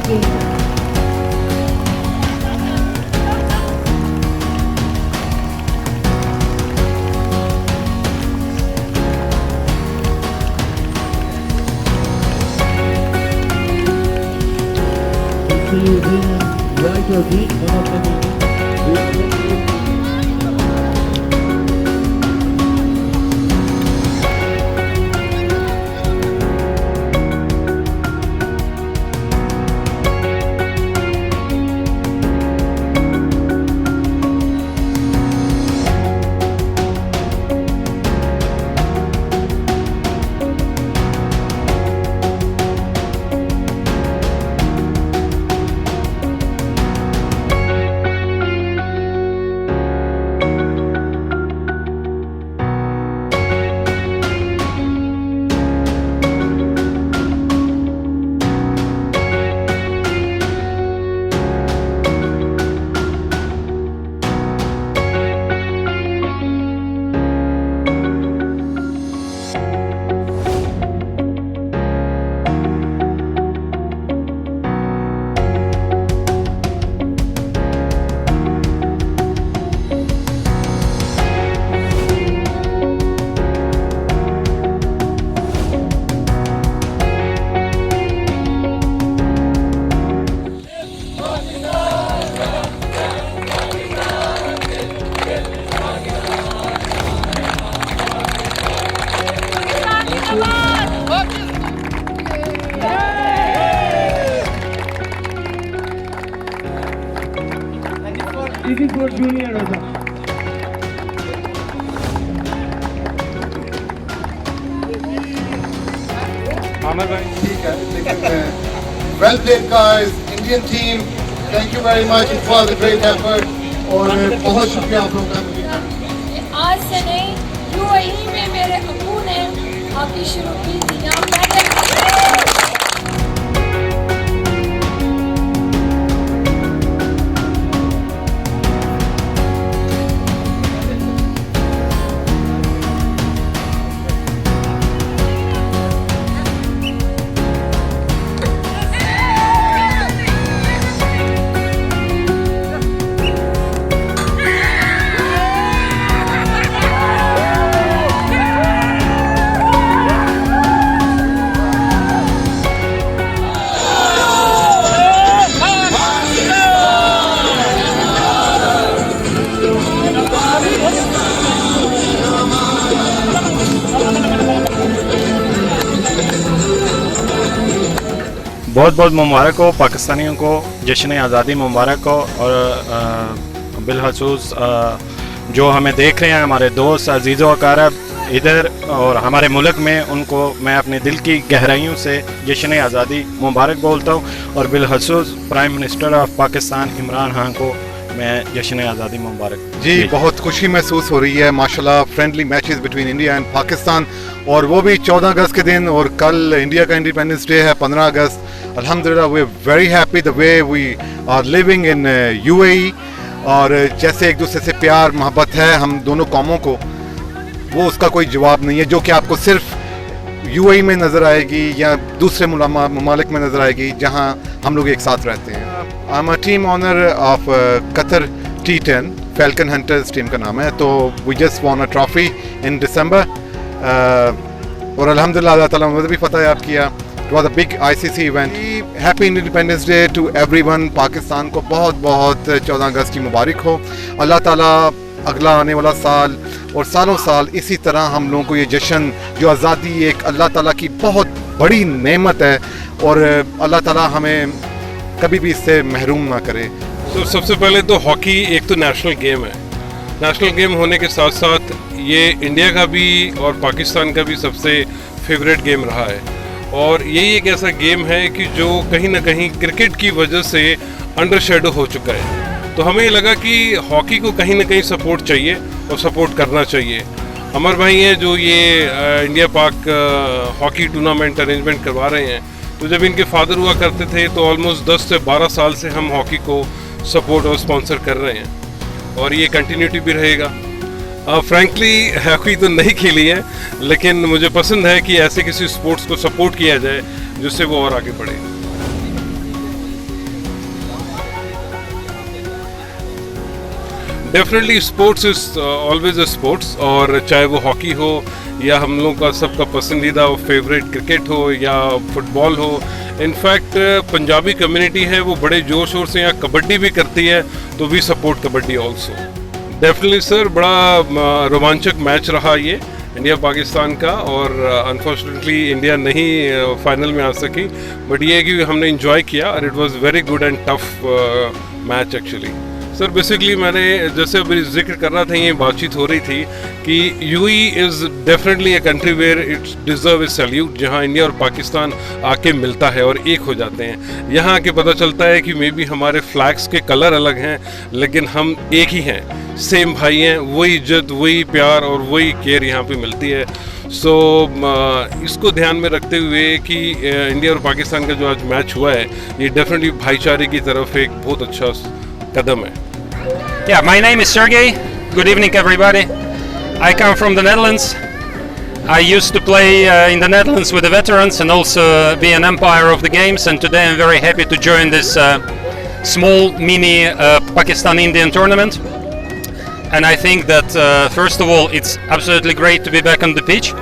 game. See you again. Like your beat, one of them. This is for junior also. Well played guys, Indian team, thank you very much, it was a great effort और बहुत शुक्रिया आप लोगों का। आज से नहीं, UAE में मेरे अबू ने हॉकी शुरू की थी। यहाँ पहले बहुत बहुत मुबारक हो पाकिस्तानियों को, जश्न आज़ादी मुबारक हो। और बिलखसूस जो हमें देख रहे हैं हमारे दोस्त अजीज़ व अकारब इधर और हमारे मुल्क में, उनको मैं अपने दिल की गहराइयों से जश्न आज़ादी मुबारक बोलता हूँ। और बिलखसूस prime minister of Pakistan Imran Khan को मैं जश्न आज़ादी मुबारक। जी बहुत खुशी महसूस हो रही है माशाल्लाह, friendly matches between India and Pakistan, और वो भी 14 अगस्त के दिन, और कल इंडिया का इंडिपेंडेंस डे है 15 अगस्त। अल्हम्दुलिल्लाह we are very happy the way we are living in UAE, और जैसे एक दूसरे से प्यार मोहब्बत है हम दोनों कौमों को, वो उसका कोई जवाब नहीं है जो कि आपको सिर्फ यूएई में नज़र आएगी या दूसरे ममालिक में नज़र आएगी जहां हम लोग एक साथ रहते हैं। I am a team owner of Qatar T10, Falcon Hunters team का नाम है। तो we just won a trophy in December, और अल्हम्दुलिल्लाह अल्लाह ताला मुझे भी फतह याद किया। It was a big ICC event. Happy independence day to everyone. Pakistan को बहुत बहुत 14 अगस्त की मुबारक हो। अल्लाह ताला अगला आने वाला साल और सालों साल इसी तरह हम लोगों को ये जश्न, जो आज़ादी एक अल्लाह ताला की बहुत बड़ी नेमत है, और अल्लाह ताला हमें कभी भी इससे महरूम ना करे। तो सबसे पहले तो हॉकी एक तो नेशनल गेम है। नेशनल गेम होने के साथ साथ ये इंडिया का भी और पाकिस्तान का भी सबसे फेवरेट गेम रहा है, और यही एक ऐसा गेम है कि जो कहीं ना कहीं क्रिकेट की वजह से अंडर शेडो हो चुका है। तो हमें ये लगा कि हॉकी को कहीं ना कहीं सपोर्ट चाहिए और सपोर्ट करना चाहिए। अमर भाई हैं जो ये इंडिया पाक हॉकी टूर्नामेंट अरेंजमेंट करवा रहे हैं, तो जब इनके फादर हुआ करते थे तो ऑलमोस्ट 10 से 12 साल से हम हॉकी को सपोर्ट और स्पॉन्सर कर रहे हैं, और ये कंटिन्यूटी भी रहेगा। फ्रैंकली हॉकी तो नहीं खेली है, लेकिन मुझे पसंद है कि ऐसे किसी स्पोर्ट्स को सपोर्ट किया जाए जिससे वो और आगे बढ़े। Definitely sports is always a sports, और चाहे वो हॉकी हो या हम लोग का सबका पसंदीदा फेवरेट क्रिकेट हो या फुटबॉल हो। इनफैक्ट पंजाबी कम्युनिटी है वो बड़े जोर शोर से यहाँ कबड्डी भी करती है, तो we support kabaddi also. Definitely sir, बड़ा रोमांचक मैच रहा ये इंडिया पाकिस्तान का, और अनफॉर्चुनेटली इंडिया नहीं फाइनल में आ सकी, बट ये है कि हमने इंजॉय किया और it was very good and tough match actually. Sir basically मैंने जैसे अभी जिक्र कर रहा था, ये बातचीत हो रही थी कि UAE is definitely a country where it's deserve a salute, जहाँ इंडिया और पाकिस्तान आके मिलता है और एक हो जाते हैं। यहाँ आके पता चलता है कि मे बी हमारे फ्लैग्स के कलर अलग हैं, लेकिन हम एक ही हैं, सेम भाई हैं, वही इज्जत, वही प्यार और वही केयर यहाँ पे मिलती है। सो इसको ध्यान में रखते हुए कि इंडिया और पाकिस्तान का जो आज मैच हुआ है, ये डेफिनेटली भाईचारे की तरफ एक बहुत अच्छा कदम है। Yeah, my name is Sergey. Good evening, everybody. I come from the Netherlands. I used to play in the Netherlands with the veterans and also be an umpire of the games. And today I'm very happy to join this small mini Pakistan-Indian tournament. And I think that first of all, it's absolutely great to be back on the pitch,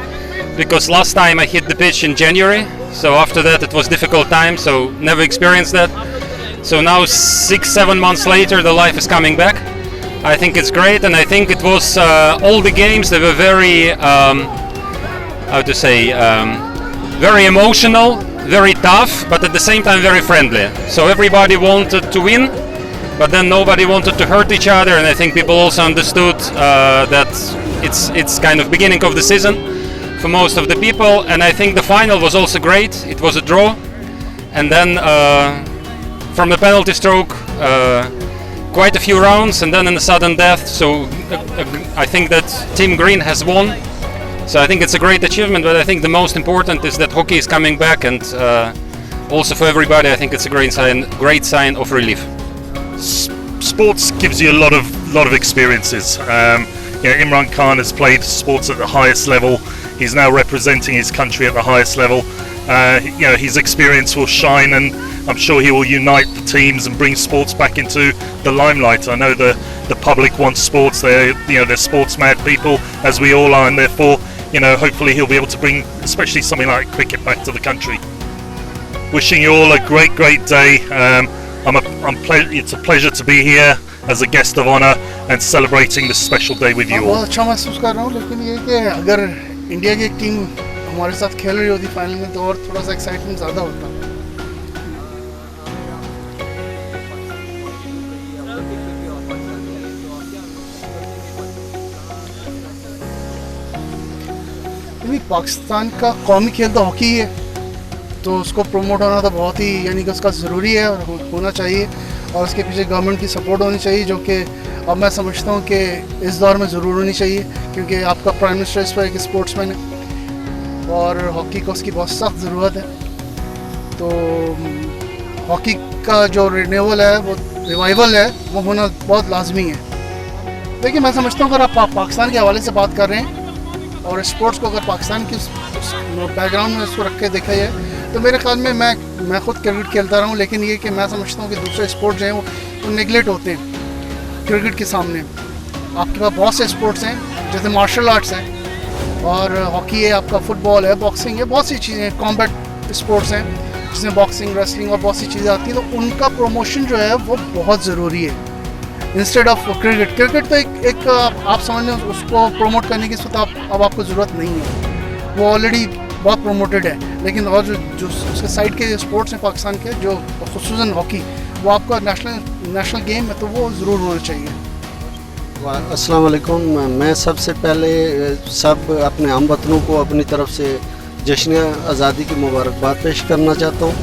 because last time I hit the pitch in January. So after that, it was difficult time. So never experienced that. So now 6-7 months later, the life is coming back. I think it's great, and I think it was all the games, they were very, how to say, very emotional, very tough, but at the same time very friendly. So everybody wanted to win, but then nobody wanted to hurt each other, and I think people also understood that it's kind of beginning of the season for most of the people. And I think the final was also great. It was a draw, and then from the penalty stroke, quite a few rounds, and then in the sudden death. So I think that Team Green has won. So I think it's a great achievement, but I think the most important is that hockey is coming back, and also for everybody, I think it's a great sign of relief. Sports gives you a lot of experiences. Imran Khan has played sports at the highest level. He's now representing his country at the highest level. His experience will shine, and I'm sure he will unite the teams and bring sports back into the limelight. I know the public wants sports. They're sports mad people, as we all are, and therefore, hopefully he'll be able to bring, especially something like cricket, back to the country. Wishing you all a great day. It's a pleasure to be here as a guest of honor and celebrating this special day with you all. बहुत अच्छा महसूस कर रहा हूँ, लेकिन ये कि अगर इंडिया की एक टीम हमारे साथ खेल रही होती फाइनल में तो और थोड़ा सा एक्साइटमेंट ज़्यादा होता। पाकिस्तान का कौमी खेल तो हॉकी है, तो उसको प्रमोट होना तो बहुत ही कि उसका ज़रूरी है और होना चाहिए, और उसके पीछे गवर्नमेंट की सपोर्ट होनी चाहिए, जो कि अब मैं समझता हूँ कि इस दौर में ज़रूर होनी चाहिए, क्योंकि आपका प्राइम मिनिस्टर इस पर एक स्पोर्ट्समैन है और हॉकी को उसकी बहुत सख्त ज़रूरत है। तो हॉकी का जो रिन्यूअल है, वो रिवाइवल है, वो होना बहुत लाजमी है। देखिए, मैं समझता हूँ अगर आप पाकिस्तान के हवाले से बात कर रहे हैं और स्पोर्ट्स को अगर पाकिस्तान की बैकग्राउंड में इसको रख के देखा जाए, तो मेरे ख्याल में मैं खुद क्रिकेट खेलता रहा हूँ, लेकिन ये कि मैं समझता हूँ कि दूसरे स्पोर्ट्स जो हैं वो नेगलेक्ट होते हैं क्रिकेट के सामने। आपके पास बहुत से स्पोर्ट्स हैं, जैसे मार्शल आर्ट्स हैं और हॉकी है, आपका फुटबॉल है, बॉक्सिंग है, बहुत सी चीज़ें, कॉम्बैट स्पोर्ट्स हैं जिसमें बॉक्सिंग, रेसलिंग और बहुत सी चीज़ें आती हैं, तो उनका प्रमोशन जो है वो बहुत ज़रूरी है इंस्टेड ऑफ क्रिकेट तो एक आप समझ लें उसको प्रमोट करने की अब आपको ज़रूरत नहीं है, वो ऑलरेडी बहुत प्रमोटेड है। लेकिन और जो उसके साइड के स्पोर्ट्स हैं पाकिस्तान के, जो खुसूसन हॉकी, वो आपका नेशनल गेम है, तो वो ज़रूर होना चाहिए। अस्सलाम वालेकुम। मैं सबसे पहले सब अपने हम वतनों को अपनी तरफ से जश्न आज़ादी की मुबारकबाद पेश करना चाहता हूँ।